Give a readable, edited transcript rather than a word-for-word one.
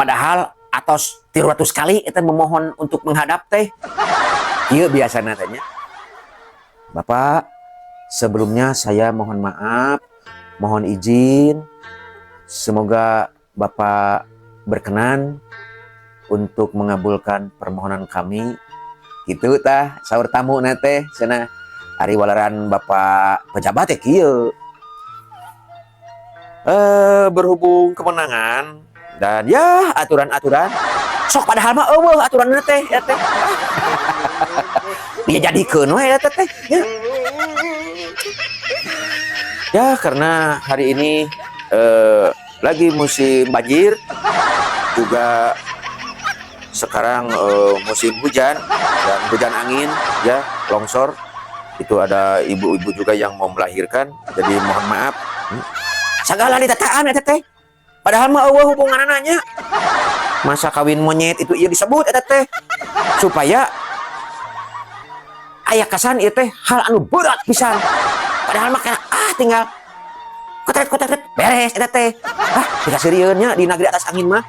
padahal atos 300 kali eta memohon untuk menghadap teh. Ieu biasa tanya. Bapak, sebelumnya saya mohon maaf, mohon izin. Semoga Bapak berkenan untuk mengabulkan permohonan kami. Gitu tah saur tamu nate cenah ari walaran Bapak pejabat teh kieu. Berhubung kemenangan dan ya aturan-aturan sok padahal mah eueuh aturan teh ya teh. Dia jadikeun we eta teh. Ya karena hari ini lagi musim banjir, juga sekarang musim hujan dan hujan angin, ya longsor. Itu ada ibu-ibu juga yang mau melahirkan, jadi mohon maaf. Segala ditataan ya teh. Padahal mah eueuh hubunganna nya. Masa kawin monyet itu ieu disebut eta teh. Supaya aya kesan ieu teh hal anu berat pisan. Padahal mah tinggal kotret beres eta teh. Dikasih rieun nya di negeri atas angin mah.